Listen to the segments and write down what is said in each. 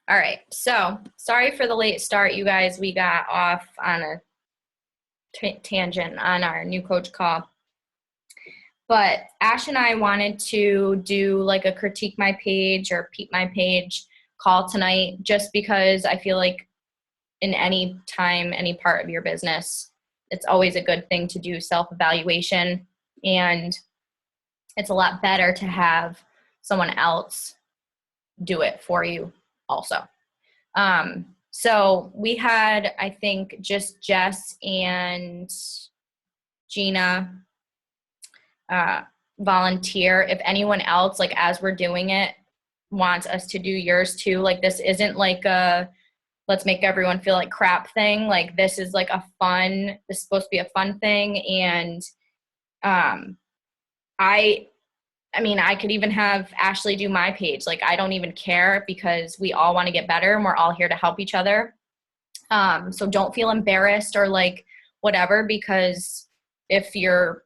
All right. So sorry for the late start, you guys. We got off on a tangent on our new coach call. But Ash and I wanted to do like a critique my page or peep my page call tonight, just because I feel like in any time, any part of your business, it's always a good thing to do self-evaluation. And it's a lot better to have someone else do it for you also. So we had, I think, just Jess and Gina volunteer. If anyone else, like as we're doing it, wants us to do yours too, like this isn't like a let's make everyone feel like crap thing. Like this is like this is supposed to be a fun thing. And I mean, I could even have Ashley do my page. Like, I don't even care because we all want to get better and we're all here to help each other. So don't feel embarrassed or like whatever, because if your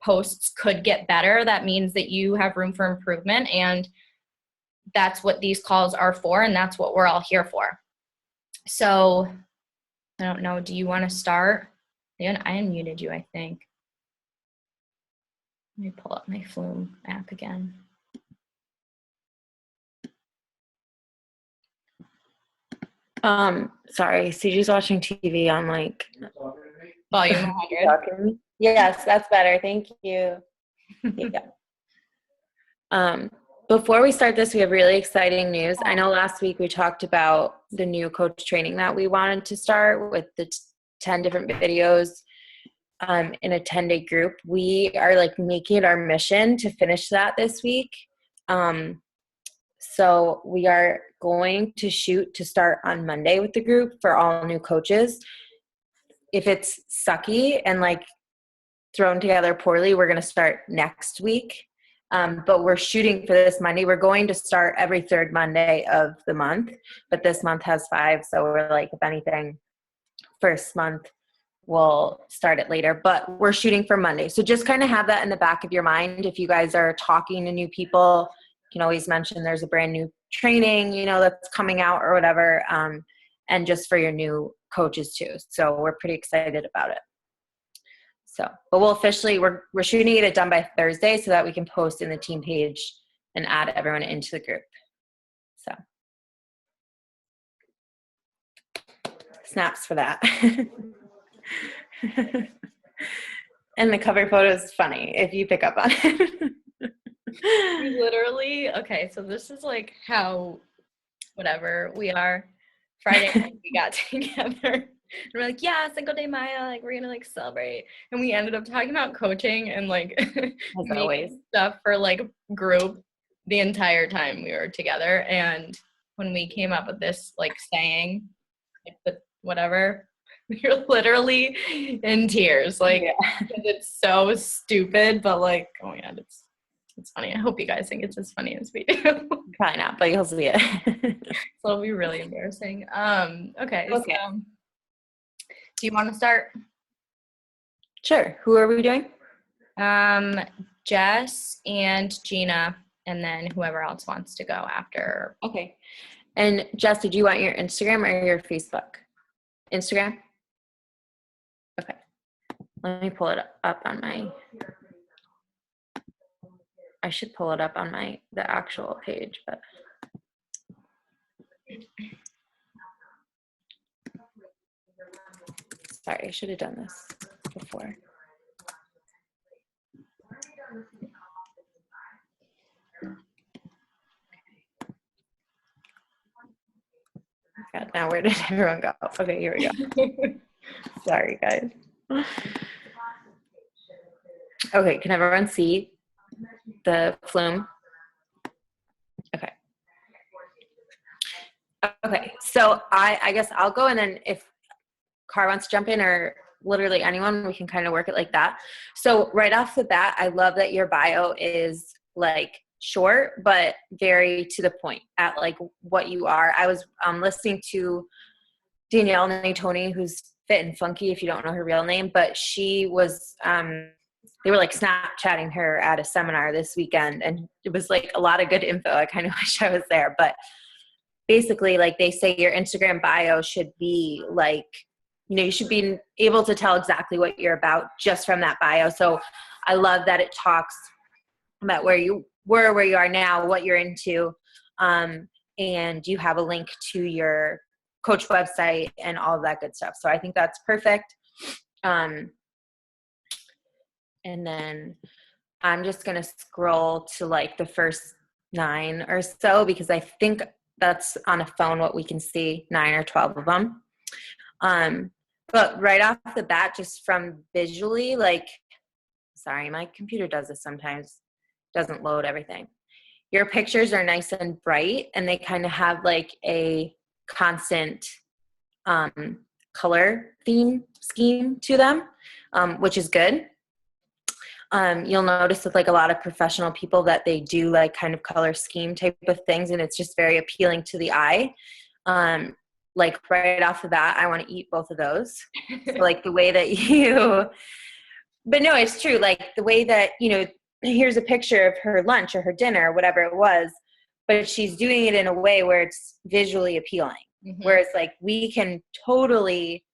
posts could get better, that means that you have room for improvement. And that's what these calls are for. And that's what we're all here for. So I don't know. Do you want to start? I unmuted you, I think. Let me pull up my Flume app again. Sorry, CJ's watching TV on like volume 100. Yes, that's better. Thank you. Yeah. Before we start this, we have really exciting news. I know last week we talked about the new coach training that we wanted to start with the 10 different videos in a 10-day group. We are like making it our mission to finish that this week. So we are going to shoot to start on Monday with the group for all new coaches. If it's sucky and like thrown together poorly, we're going to start next week. But we're shooting for this Monday. We're going to start every third Monday of the month, but this month has 5. So we're like, if anything, first month we'll start it later, but we're shooting for Monday. So just kind of have that in the back of your mind. If you guys are talking to new people, you can always mention there's a brand new training, that's coming out or whatever. And just for your new coaches too. So we're pretty excited about it. So, but we'll officially, we're shooting to get it done by Thursday so that we can post in the team page and add everyone into the group. So snaps for that. And the cover photo is funny if you pick up on it. Literally, okay, so this is like how whatever we are. Friday night we got together and we're like, yeah, Cinco de Mayo, like we're gonna like celebrate. And we ended up talking about coaching and like making stuff for like group the entire time we were together. And when we came up with this like saying, like the whatever, we were literally in tears, like because it's so stupid, but like, oh my god, it's funny. I hope you guys think it's as funny as we do. Probably not, but you'll see it. So it'll be really embarrassing. Okay. So do you want to start? Sure. Who are we doing? Jess and Gina, and then whoever else wants to go after. Okay. And Jess, did you want your Instagram or your Facebook? Instagram? Okay. Let me pull it up on my, I should pull it up on the actual page, but. Sorry, I should have done this before. God, now where did everyone go? Okay, here we go. Sorry, guys. Okay, can everyone see the Flume? Okay. Okay, so I guess I'll go, and then if Car wants to jump in or literally anyone, we can kind of work it like that. So right off the bat, I love that your bio is like short, but very to the point at like what you are. I was listening to Danielle Natoni, who's Fit and Funky, if you don't know her real name, but she was, they were like Snapchatting her at a seminar this weekend, and it was like a lot of good info. I kind of wish I was there, but basically like they say your Instagram bio should be like, you should be able to tell exactly what you're about just from that bio. So I love that it talks about where you were, where you are now, what you're into. And you have a link to your coach website and all of that good stuff. So I think that's perfect. And then I'm just going to scroll to like the first 9 or so, because I think that's on a phone what we can see, 9 or 12 of them. But right off the bat, just from visually, like, sorry, my computer does this sometimes, doesn't load everything. Your pictures are nice and bright, and they kind of have like a constant color theme scheme to them, which is good. You'll notice with like a lot of professional people that they do like kind of color scheme type of things, and it's just very appealing to the eye. Like right off the bat, I want to eat both of those. So like the way that you, but no, it's true. Like the way that, here's a picture of her lunch or her dinner, or whatever it was, but she's doing it in a way where it's visually appealing. Mm-hmm. Whereas like we can totally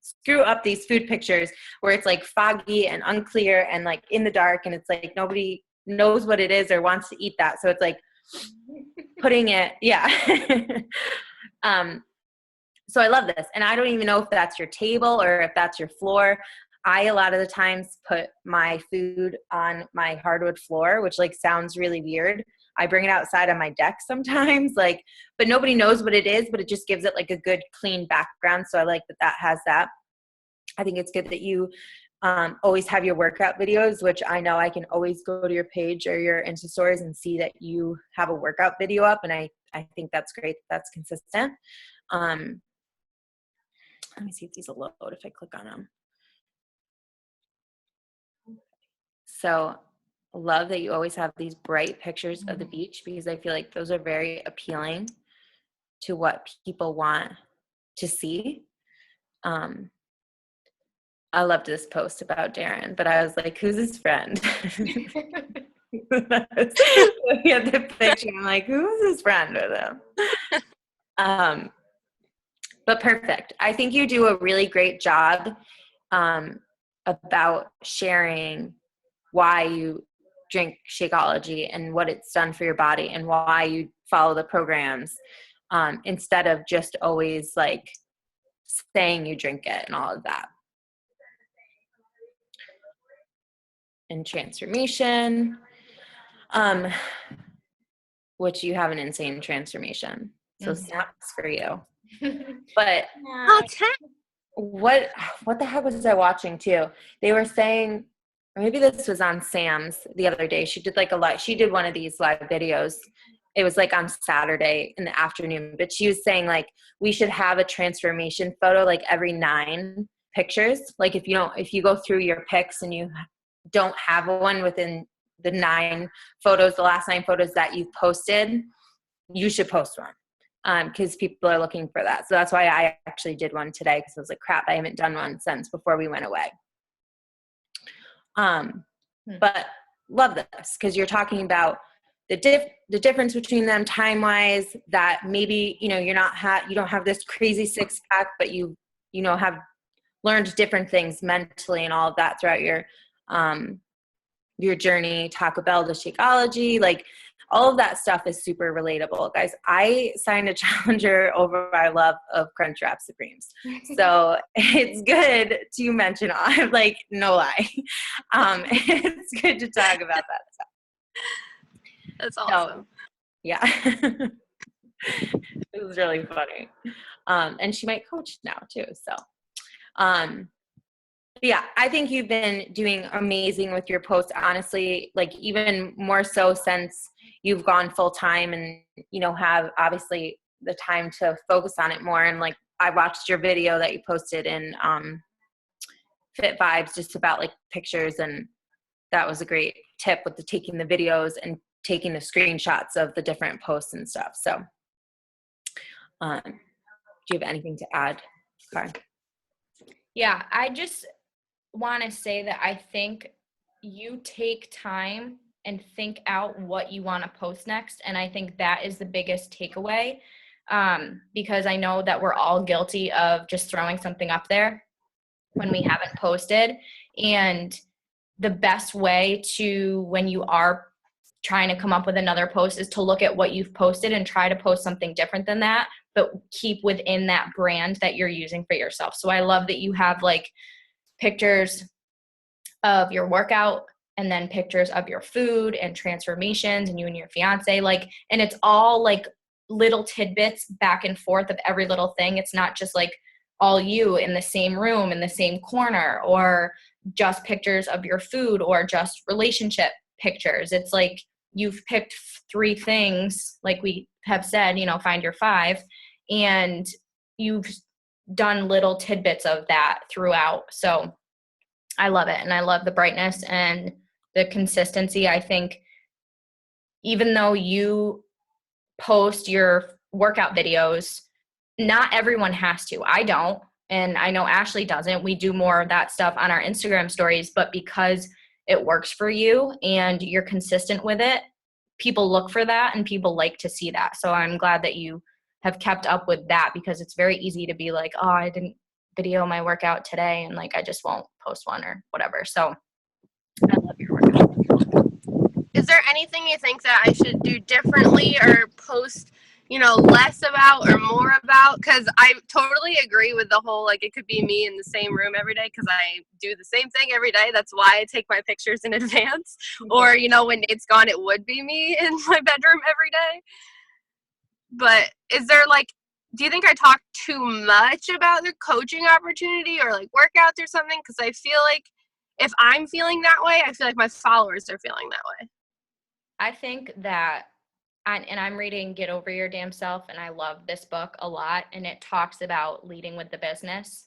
screw up these food pictures where it's like foggy and unclear and like in the dark, and it's like nobody knows what it is or wants to eat that. So it's like putting it, yeah. So I love this. And I don't even know if that's your table or if that's your floor. I, a lot of the times, put my food on my hardwood floor, which like sounds really weird. I bring it outside on my deck sometimes, like, but nobody knows what it is, but it just gives it like a good clean background. So I like that has that. I think it's good that you always have your workout videos, which I know I can always go to your page or your Insta stories and see that you have a workout video up. And I think that's great. That's consistent. Let me see if these will load if I click on them. So love that you always have these bright pictures of the beach, because I feel like those are very appealing to what people want to see. I loved this post about Darren, but I was like, who's his friend? Looking at the picture, I'm like, who's his friend with him? But perfect. I think you do a really great job about sharing why you drink Shakeology and what it's done for your body and why you follow the programs, instead of just always like saying you drink it and all of that. And transformation, which you have an insane transformation. So snaps for you. But what the heck was I watching too? They were saying, or maybe this was on Sam's the other day. She did one of these live videos. It was like on Saturday in the afternoon, but she was saying like we should have a transformation photo like every 9 pictures. Like if you go through your pics and you don't have one within the 9 photos, the last 9 photos that you've posted, you should post one, because people are looking for that. So that's why I actually did one today, because I was like, crap, I haven't done one since before we went away. But love this, because you're talking about the difference between them time-wise, that maybe, you don't have this crazy 6-pack, but you have learned different things mentally and all of that throughout your journey, Taco Bell to Shakeology, like all of that stuff is super relatable. Guys, I signed a challenger over our love of Crunchwrap Supremes. So it's good to mention, I'm like, no lie. It's good to talk about that stuff. That's awesome. So, yeah. It was really funny. And she might coach now too. So, yeah, I think you've been doing amazing with your posts, honestly, like even more so since you've gone full time and, have obviously the time to focus on it more. And like, I watched your video that you posted in Fit Vibes just about like pictures, and that was a great tip with taking the videos and taking the screenshots of the different posts and stuff. So do you have anything to add, Karen? Yeah, I just want to say that I think you take time and think out what you want to post next. And I think that is the biggest takeaway, because I know that we're all guilty of just throwing something up there when we haven't posted. And the best way to, when you are trying to come up with another post, is to look at what you've posted and try to post something different than that, but keep within that brand that you're using for yourself. So I love that you have like pictures of your workout and then pictures of your food and transformations and you and your fiance, like, and it's all like little tidbits back and forth of every little thing. It's not just like all you in the same room in the same corner, or just pictures of your food, or just relationship pictures. It's like you've picked 3 things, like we have said, you know, find your 5, and you've done little tidbits of that throughout. So I love it. And I love the brightness and the consistency. I think even though you post your workout videos, not everyone has to. I don't. And I know Ashley doesn't. We do more of that stuff on our Instagram stories, but because it works for you and you're consistent with it, people look for that and people like to see that. So I'm glad that you have kept up with that, because it's very easy to be like, oh, I didn't video my workout today and like I just won't post one or whatever. So I love your workout. Is there anything you think that I should do differently or post, you know, less about or more about? Because I totally agree with the whole, like, it could be me in the same room every day because I do the same thing every day. That's why I take my pictures in advance. Or, you know, when Nate's gone, it would be me in my bedroom every day. But is there, like, do you think I talk too much about the coaching opportunity or, like, workouts or something? Because I feel like if I'm feeling that way, I feel like my followers are feeling that way. I think that, and I'm reading Get Over Your Damn Self, and I love this book a lot, and it talks about leading with the business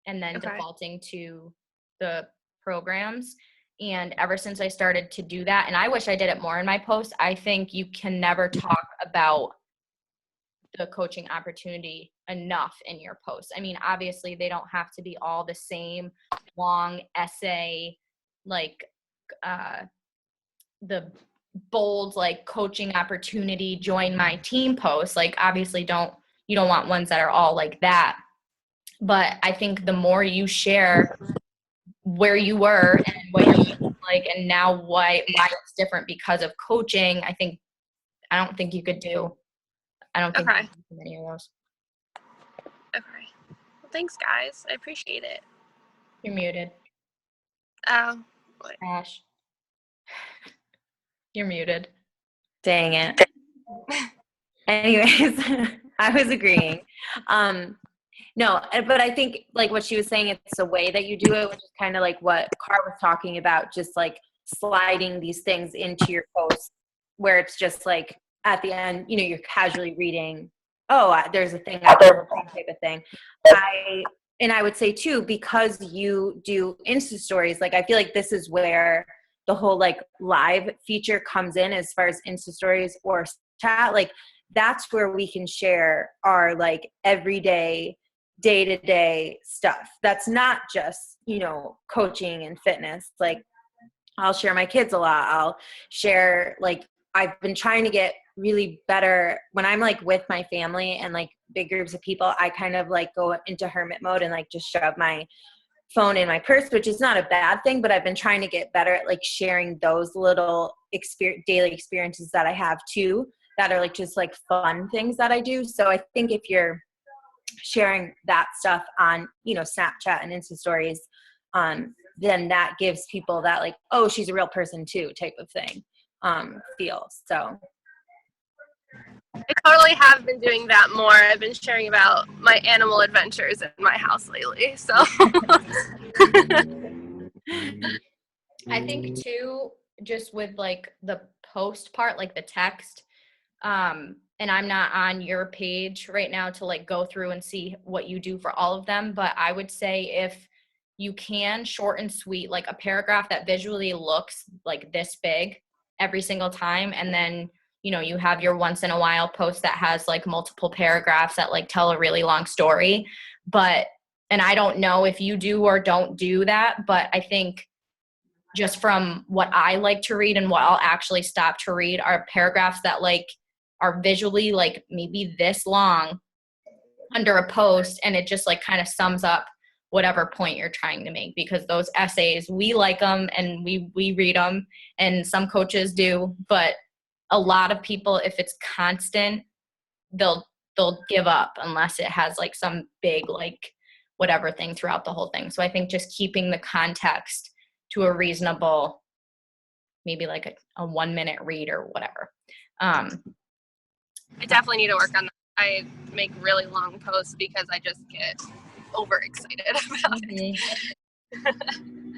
and then defaulting to the programs. And ever since I started to do that, and I wish I did it more in my posts, I think you can never talk about the coaching opportunity enough in your posts. I mean, obviously they don't have to be all the same long essay, like the bold, like, coaching opportunity, join my team posts. Like, obviously you don't want ones that are all like that. But I think the more you share where you were and what you're like, and now why it's different because of coaching, I don't think you could do many of those. Okay. Well, thanks, guys. I appreciate it. You're muted. Oh. What? Ash. You're muted. Dang it. Anyways, I was agreeing. No, but I think like what she was saying, it's the way that you do it, which is kind of like what Car was talking about, just like sliding these things into your post where it's just like at the end, you know, you're casually reading, oh, there's a thing out there, type of thing. I would say too, because you do Insta stories, like I feel like this is where the whole like live feature comes in as far as Insta stories or chat. Like that's where we can share our like everyday, day-to-day stuff. That's not just, you know, coaching and fitness. Like I'll share my kids a lot. I'll share, like, I've been trying to get really better when I'm like with my family and like big groups of people. I kind of like go into hermit mode and like just shove my phone in my purse, which is not a bad thing, but I've been trying to get better at like sharing those little daily experiences that I have too, that are like just like fun things that I do. So I think if you're sharing that stuff on, you know, Snapchat and Insta stories, then that gives people that like, oh, she's a real person too type of thing, feel. So I totally have been doing that more. I've been sharing about my animal adventures in my house lately. So I think too, just with like the post part, like the text, and I'm not on your page right now to like go through and see what you do for all of them, but I would say if you can, short and sweet, like a paragraph that visually looks like this big every single time, and then, you know, you have your once in a while post that has like multiple paragraphs that like tell a really long story. But, and I don't know if you do or don't do that, but I think just from what I like to read and what I'll actually stop to read are paragraphs that like are visually like maybe this long under a post, and it just like kind of sums up whatever point you're trying to make, because those essays, we like them and we read them, and some coaches do, but a lot of people, if it's constant, they'll give up unless it has like some big like whatever thing throughout the whole thing. So I think just keeping the context to a reasonable, maybe like a 1 minute read or whatever. I definitely need to work on that. I make really long posts because I just get overexcited about it.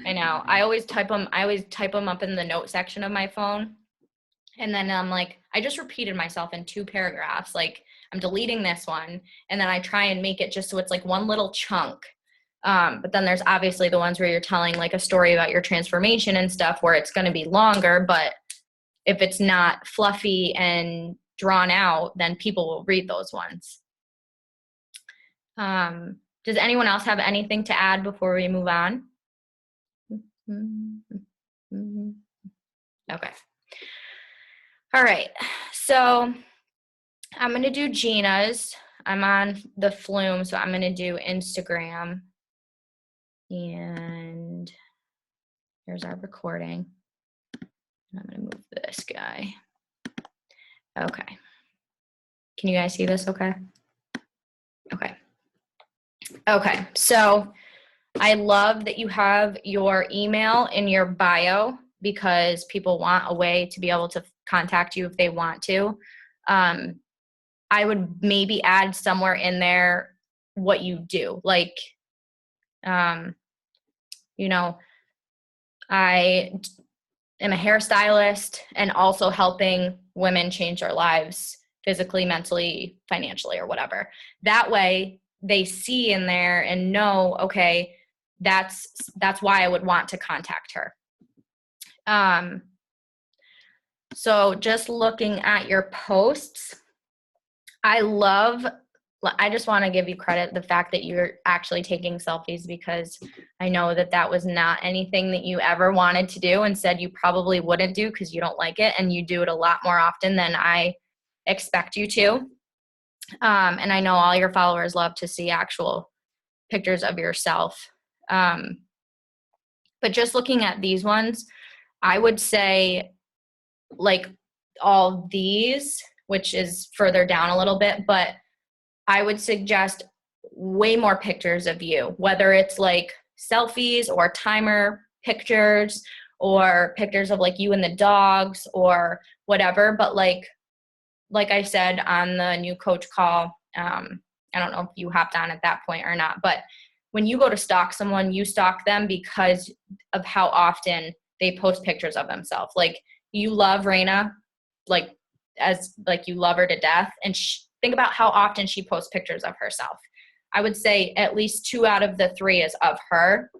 I know. I always type them up in the note section of my phone. And then I'm like, I just repeated myself in 2 paragraphs. Like, I'm deleting this one. And then I try and make it just so it's like one little chunk. But then there's obviously the ones where you're telling like a story about your transformation and stuff where it's going to be longer. But if it's not fluffy and drawn out, then people will read those ones. Does anyone else have anything to add before we move on? Okay. All right. So I'm going to do Gina's. I'm on the Flume, so I'm going to do Instagram. And here's our recording. I'm going to move this guy. Okay. Can you guys see this okay? Okay. Okay. So I love that you have your email in your bio, because people want a way to be able to contact you if they want to. I would maybe add somewhere in there what you do. Like, you know, I am a hairstylist and also helping women change their lives physically, mentally, financially, or whatever. That way they see in there and know, okay, that's why I would want to contact her. So just looking at your posts, I just want to give you credit, the fact that you're actually taking selfies, because I know that was not anything that you ever wanted to do and said you probably wouldn't do because you don't like it, and you do it a lot more often than I expect you to. And I know all your followers love to see actual pictures of yourself. But just looking at these ones, I would say like all these, which is further down a little bit, but I would suggest way more pictures of you, whether it's like selfies or timer pictures or pictures of like you and the dogs or whatever. But like I said on the new coach call, I don't know if you hopped on at that point or not, but when you go to stalk someone, you stalk them because of how often they post pictures of themselves. Like, you love Raina, like as like you love her to death, and think about how often she posts pictures of herself. I would say at least 2 out of the 3 is of her,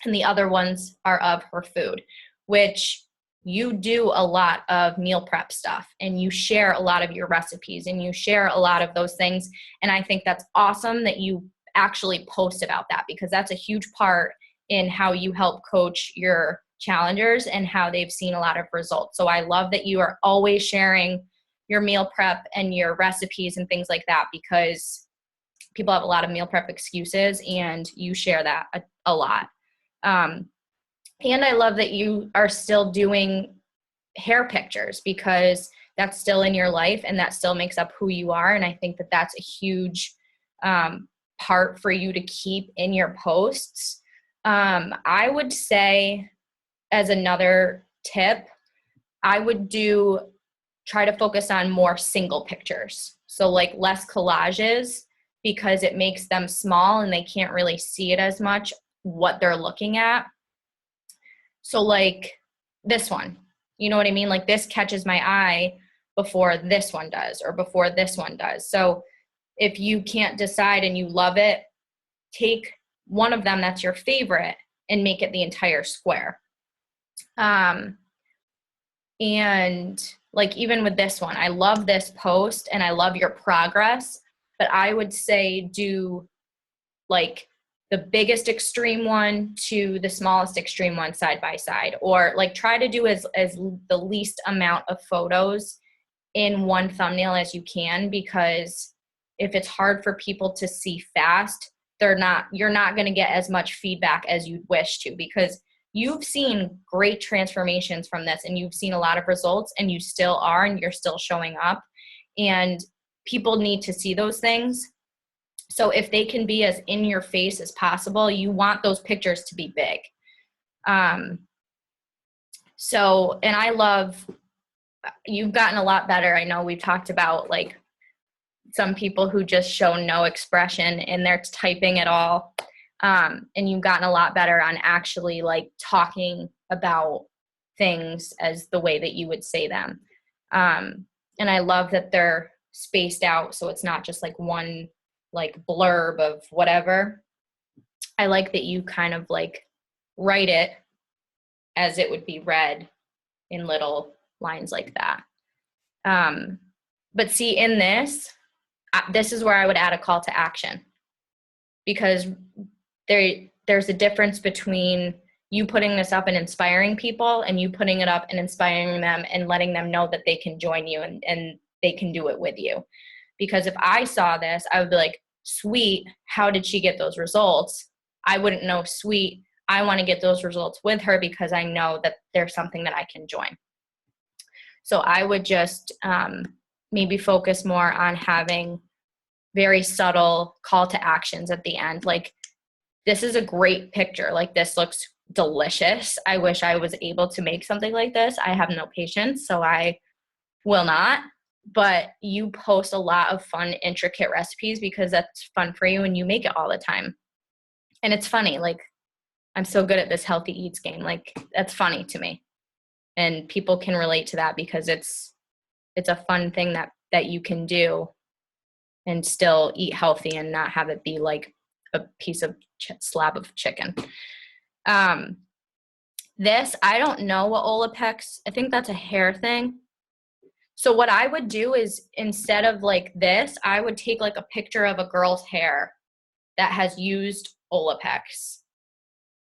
and the other ones are of her food, which you do a lot of meal prep stuff, and you share a lot of your recipes, and you share a lot of those things. And I think that's awesome that you actually post about that, because that's a huge part in how you help coach your challengers and how they've seen a lot of results. So I love that you are always sharing your meal prep and your recipes and things like that, because people have a lot of meal prep excuses, and you share that a lot. And I love that you are still doing hair pictures, because that's still in your life and that still makes up who you are. And I think that that's a huge part for you to keep in your posts. I would say, as another tip, I would try to focus on more single pictures. So like less collages, because it makes them small and they can't really see it as much what they're looking at. So like this one, you know what I mean? Like this catches my eye before this one does, or before this one does. So if you can't decide and you love it, take one of them that's your favorite and make it the entire square. And like even with this one, I love this post and I love your progress, but I would say do like the biggest extreme one to the smallest extreme one side by side, or like try to do as the least amount of photos in one thumbnail as you can, because if it's hard for people to see fast, you're not going to get as much feedback as you'd wish to, because you've seen great transformations from this and you've seen a lot of results, and you still are, and you're still showing up, and people need to see those things. So if they can be as in your face as possible, you want those pictures to be big. And I love, you've gotten a lot better. I know we've talked about like some people who just show no expression in their typing at all. And you've gotten a lot better on actually like talking about things as the way that you would say them. And I love that they're spaced out, so it's not just like one like blurb of whatever. I like that you kind of like write it as it would be read in little lines like that. But see, in this is where I would add a call to action, because there's a difference between you putting this up and inspiring people, and you putting it up and inspiring them and letting them know that they can join you and they can do it with you. Because if I saw this, I would be like, sweet, how did she get those results? I wouldn't know, sweet, I want to get those results with her because I know that there's something that I can join. So I would just maybe focus more on having very subtle call to actions at the end. Like, this is a great picture. Like, this looks delicious. I wish I was able to make something like this. I have no patience, so I will not. But you post a lot of fun, intricate recipes because that's fun for you and you make it all the time. And it's funny. Like, I'm so good at this healthy eats game. Like, that's funny to me. And people can relate to that because it's a fun thing that you can do and still eat healthy and not have it be like a piece of slab of chicken. This, I don't know what Olapex, I think that's a hair thing. So what I would do is, instead of like this, I would take like a picture of a girl's hair that has used Olapex,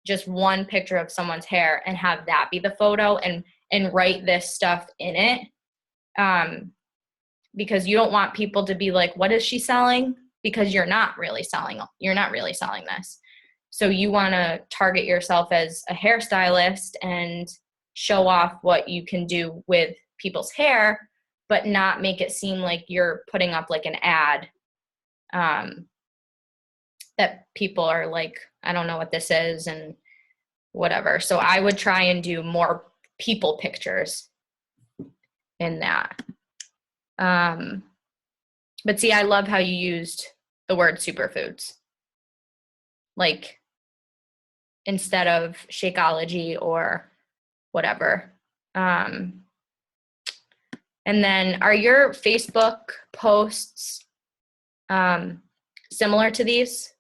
just one picture of someone's hair, and have that be the photo and write this stuff in it. Because you don't want people to be like, what is she selling? Because you're not really selling this. So you want to target yourself as a hairstylist and show off what you can do with people's hair, but not make it seem like you're putting up like an ad that people are like, I don't know what this is and whatever. So I would try and do more people pictures in that. But see, I love how you used the word superfoods. Like, instead of Shakeology or whatever. And then, are your Facebook posts similar to these?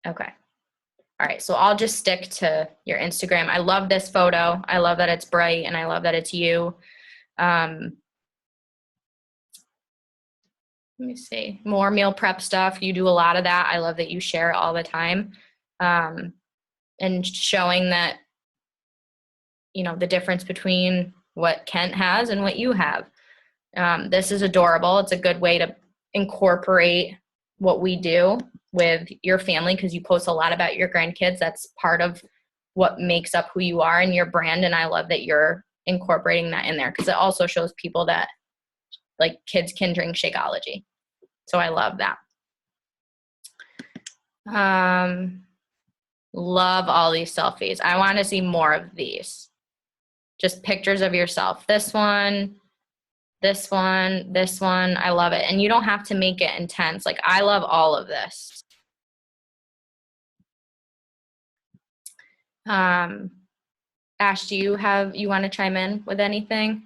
Okay. All right. So I'll just stick to your Instagram. I love this photo. I love that it's bright, and I love that it's you. Let me see. More meal prep stuff. You do a lot of that. I love that you share it all the time. And showing that, you know, the difference between what Kent has and what you have. This is adorable. It's a good way to incorporate what we do with your family, because you post a lot about your grandkids. That's part of what makes up who you are and your brand. And I love that you're incorporating that in there, because it also shows people that like kids can drink Shakeology. So I love that. Love all these selfies. I want to see more of these. Just pictures of yourself. This one, this one, this one. I love it. And you don't have to make it intense. Like, I love all of this. Ash, do you want to chime in with anything?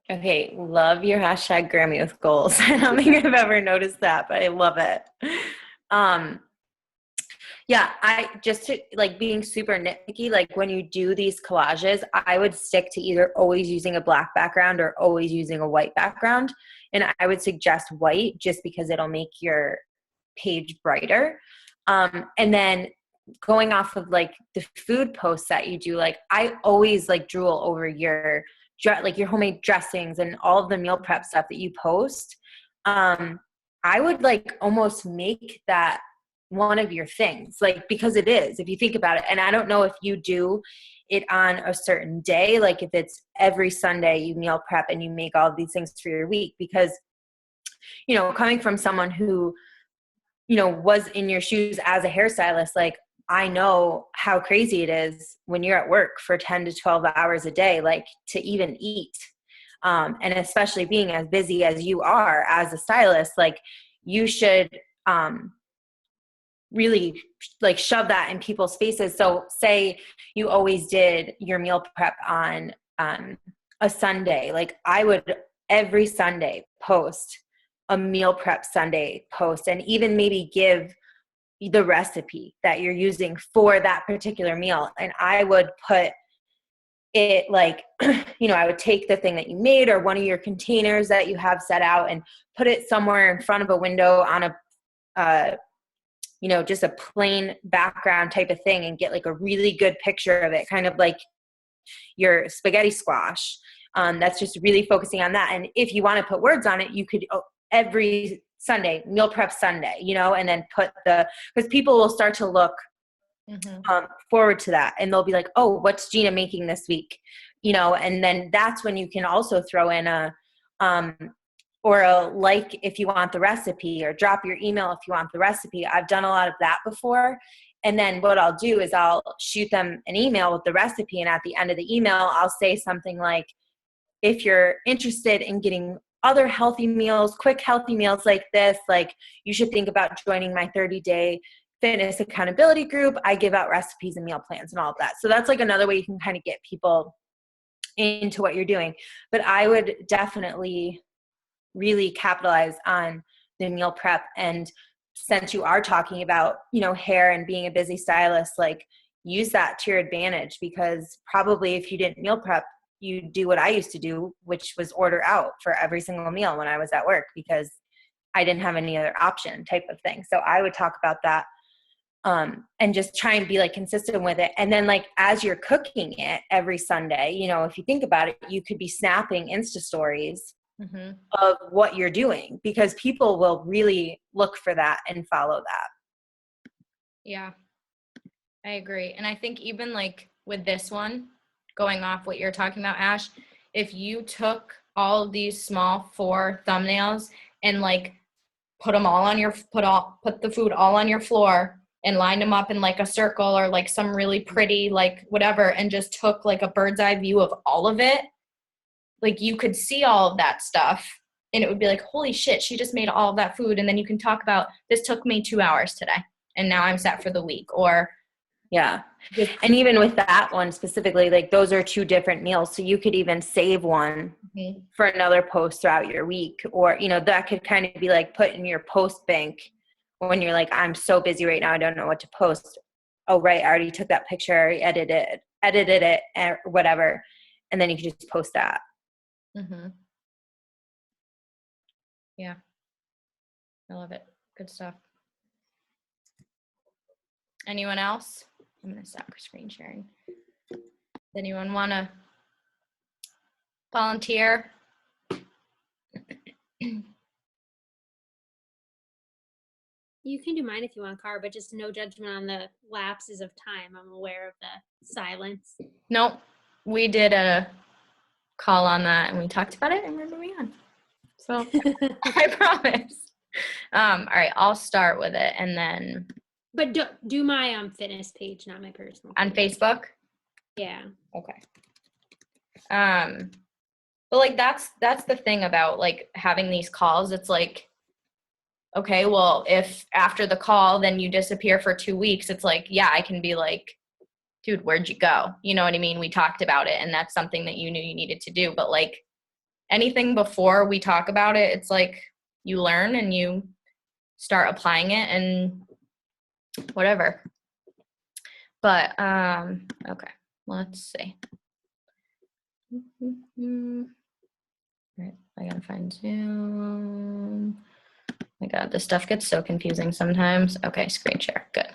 Okay, love your hashtag Grammy with goals. I don't think I've ever noticed that, but I love it. Yeah, I just to, like, being super nitpicky, like when you do these collages, I would stick to either always using a black background or always using a white background. And I would suggest white just because it'll make your page brighter. And then going off of like the food posts that you do, like I always like drool over your homemade dressings and all of the meal prep stuff that you post. I would like almost make that one of your things, like, because it is, if you think about it. And I don't know if you do it on a certain day, like if it's every Sunday you meal prep and you make all of these things for your week, because, you know, coming from someone who, you know, was in your shoes as a hairstylist, like I know how crazy it is when you're at work for 10 to 12 hours a day, like to even eat. And especially being as busy as you are as a stylist, like you should really like shove that in people's faces. So say you always did your meal prep on a Sunday, like I would every Sunday post a meal prep Sunday post, and even maybe give the recipe that you're using for that particular meal. And I would put it like, you know, I would take the thing that you made or one of your containers that you have set out and put it somewhere in front of a window on a, you know, just a plain background type of thing, and get like a really good picture of it, kind of like your spaghetti squash. That's just really focusing on that. And if you want to put words on it, you could every Sunday, meal prep Sunday, you know, and then put because people will start to look forward to that, and they'll be like, oh, what's Gina making this week? You know, and then that's when you can also throw in a like if you want the recipe, or drop your email if you want the recipe. I've done a lot of that before. And then what I'll do is I'll shoot them an email with the recipe, and at the end of the email, I'll say something like, if you're interested in getting other healthy meals, quick healthy meals like this, like you should think about joining my 30-day fitness accountability group. I give out recipes and meal plans and all of that. So that's like another way you can kind of get people into what you're doing. But I would definitely really capitalize on the meal prep. And since you are talking about, you know, hair and being a busy stylist, like use that to your advantage, because probably if you didn't meal prep, you do what I used to do, which was order out for every single meal when I was at work, because I didn't have any other option type of thing. So I would talk about that, and just try and be like consistent with it. And then like, as you're cooking it every Sunday, you know, if you think about it, you could be snapping Insta stories of what you're doing, because people will really look for that and follow that. Yeah, I agree. And I think even like with this one, going off what you're talking about, Ash, if you took all of these small 4 thumbnails and like put them all on your, put the food all on your floor and lined them up in like a circle, or like some really pretty, like whatever, and just took like a bird's eye view of all of it, like you could see all of that stuff, and it would be like, holy shit, she just made all of that food. And then you can talk about, this took me 2 hours today, and now I'm set for the week. Or yeah. And even with that one specifically, like those are 2 different meals. So you could even save one for another post throughout your week. Or, you know, that could kind of be like put in your post bank when you're like, I'm so busy right now, I don't know what to post. Oh, right, I already took that picture, I already edited it, or whatever. And then you can just post that. Yeah. I love it. Good stuff. Anyone else? I'm going to stop screen sharing. Does anyone want to volunteer? You can do mine if you want, Car, but just no judgment on the lapses of time. I'm aware of the silence. Nope. We did a call on that, and we talked about it, and we're moving on. So I promise. All right, I'll start with it, and then. But do my fitness page, not my personal page. On Facebook? Yeah. Okay. But like that's the thing about like having these calls. It's like, okay, well, if after the call then you disappear for 2 weeks, it's like, yeah, I can be like, dude, where'd you go? You know what I mean? We talked about it, and that's something that you knew you needed to do. But like anything before we talk about it, it's like you learn and you start applying it and whatever. But okay, let's see. Right, I gotta find Zoom. my God, this stuff gets so confusing sometimes. Okay, screen share, good.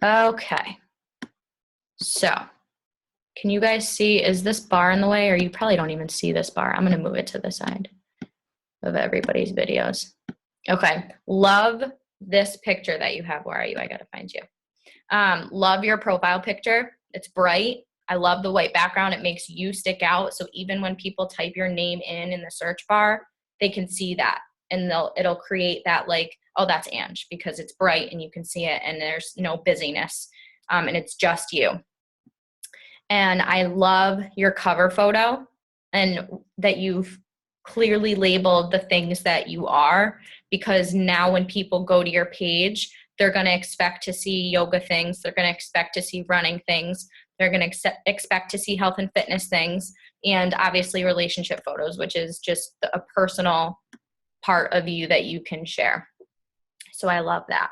Okay, so can you guys see, is this bar in the way, or you probably don't even see this bar? I'm gonna move it to the side of everybody's videos. Okay, love this picture that you have. Where are you? I gotta find you. Love your profile picture. It's bright. I love the white background. It makes you stick out. So even when people type your name in the search bar, they can see that, and it'll create that like, oh, that's Ange, because it's bright and you can see it and there's no busyness, and it's just you. And I love your cover photo and that you've clearly labeled the things that you are, because now when people go to your page, they're going to expect to see yoga things. They're going to expect to see running things. They're going to expect to see health and fitness things, and obviously relationship photos, which is just a personal part of you that you can share. So I love that.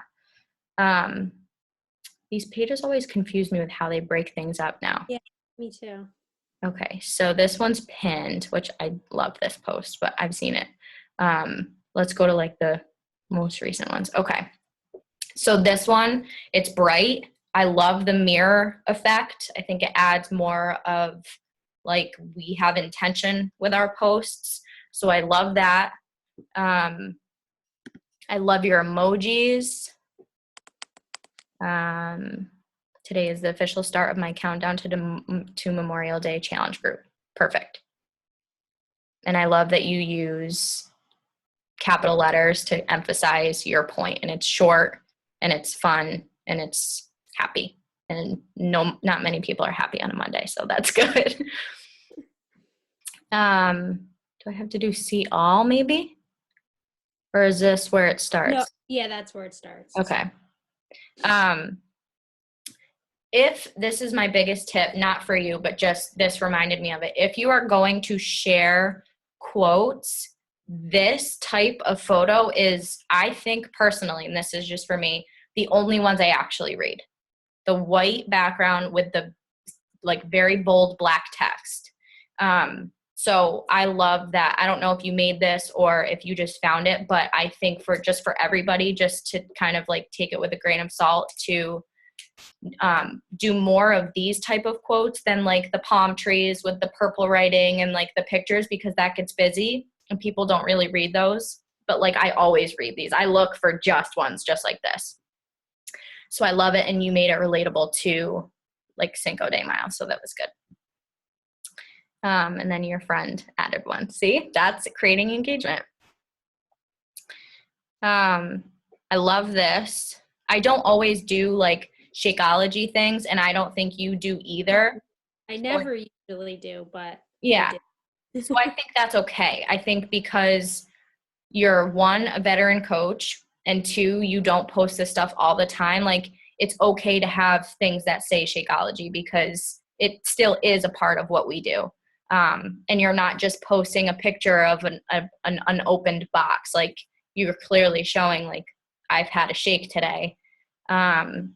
These pages always confuse me with how they break things up now. Yeah, me too. Okay, so this one's pinned, which I love this post, but I've seen it. Let's go to like the most recent ones. Okay, so this one, it's bright. I love the mirror effect. I think it adds more of like we have intention with our posts. So I love that. I love your emojis. Today is the official start of my countdown to Memorial Day challenge group. Perfect. And I love that you use capital letters to emphasize your point, and it's short and it's fun and it's happy. And not many people are happy on a Monday, so that's good. Do I have to do see all maybe? Or is this where it starts? No, yeah, that's where it starts. Okay. If this is my biggest tip, not for you, but just this reminded me of it. If you are going to share quotes, this type of photo is, I think personally, and this is just for me, the only ones I actually read. The white background with the like very bold black text. So I love that. I don't know if you made this or if you just found it, but I think for everybody, just to kind of like take it with a grain of salt, to do more of these type of quotes than like the palm trees with the purple writing and like the pictures, because that gets busy and people don't really read those. But like I always read these. I look for just ones just like this. So I love it, and you made it relatable to like Cinco de Mayo, so that was good. And then your friend added one. See, that's creating engagement. I love this. I don't always do like Shakeology things, and I don't think you do either. I never usually do, but yeah. So I think that's okay. I think because you're one, a veteran coach, and two, you don't post this stuff all the time. Like it's okay to have things that say Shakeology, because it still is a part of what we do. And you're not just posting a picture of an unopened box. Like you're clearly showing like, I've had a shake today. So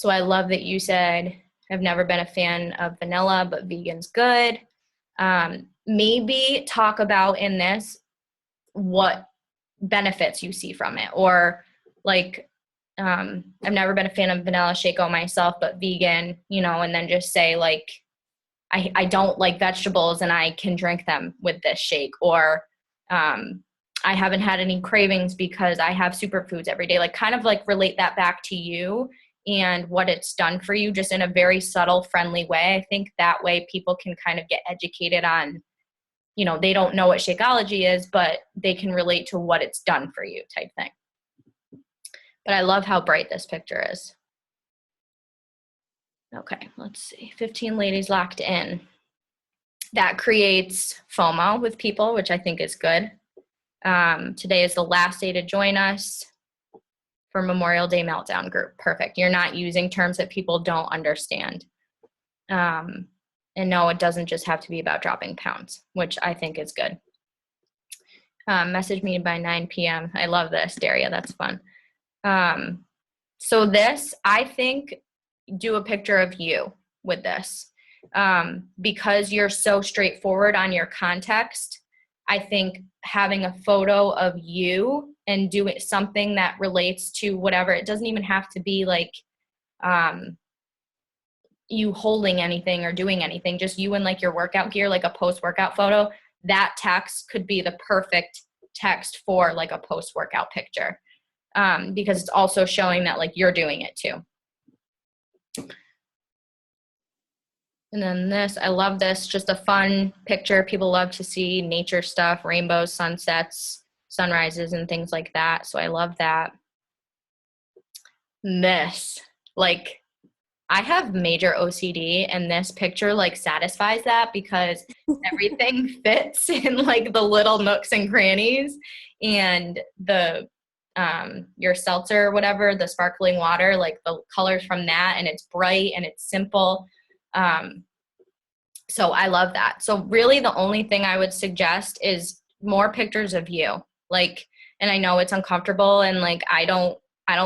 I love that you said, I've never been a fan of vanilla, but vegan's good. Maybe talk about in this what benefits you see from it, or like, I've never been a fan of vanilla Shake-O myself, but vegan, and then just say like, I don't like vegetables and I can drink them with this shake, or I haven't had any cravings because I have superfoods every day. Like kind of like relate that back to you and what it's done for you, just in a very subtle, friendly way. I think that way people can kind of get educated on, they don't know what Shakeology is, but they can relate to what it's done for you type thing. But I love how bright this picture is. Okay, let's see. 15 ladies locked in. That creates FOMO with people, which I think is good. Today is the last day to join us for Memorial Day Meltdown group. Perfect. You're not using terms that people don't understand. And no, it doesn't just have to be about dropping pounds, which I think is good. Message me by 9 p.m. I love this, Daria. That's fun. So this, I think, do a picture of you with this. Because you're so straightforward on your context, I think having a photo of you and doing something that relates to whatever, it doesn't even have to be like you holding anything or doing anything, just you in like your workout gear, like a post-workout photo. That text could be the perfect text for like a post-workout picture, because it's also showing that like you're doing it too. And then this, I love this, just a fun picture. People love to see nature stuff, rainbows, sunsets, sunrises, and things like that. So I love that. This, like, I have major OCD, and this picture like satisfies that because everything fits in like the little nooks and crannies, and the your seltzer or whatever, the sparkling water, like the colors from that, and it's bright and it's simple. So I love that. So really the only thing I would suggest is more pictures of you. Like, and I know it's uncomfortable, and like I don't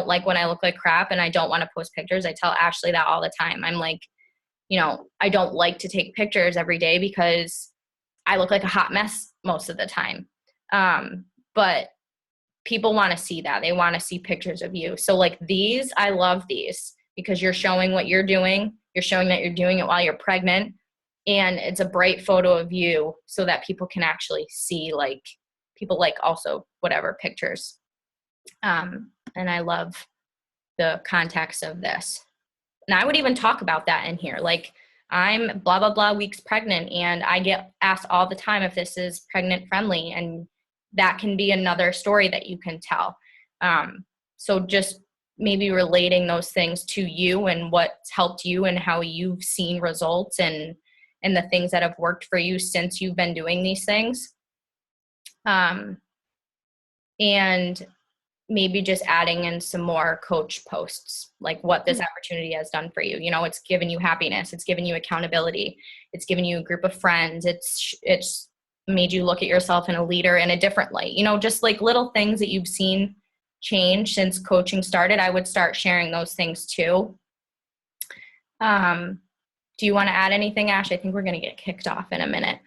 like when I look like crap, and I don't want to post pictures. I tell Ashley that all the time. I'm like, you know, I don't like to take pictures every day because I look like a hot mess most of the time. But people want to see that. They want to see pictures of you. So like these, I love these because you're showing what you're doing. You're showing that you're doing it while you're pregnant. And it's a bright photo of you so that people can actually see, like, people like also whatever pictures. And I love the context of this. And I would even talk about that in here. Like, I'm blah, blah, blah weeks pregnant, and I get asked all the time if this is pregnant friendly, and that can be another story that you can tell. So just maybe relating those things to you and what's helped you and how you've seen results, and the things that have worked for you since you've been doing these things. And maybe just adding in some more coach posts, like what this opportunity has done for you. You know, it's given you happiness. It's given you accountability. It's given you a group of friends. It's made you look at yourself and a leader in a different light. You know, just like little things that you've seen change since coaching started. I would start sharing those things too. Do you want to add anything, Ash? I think we're going to get kicked off in a minute.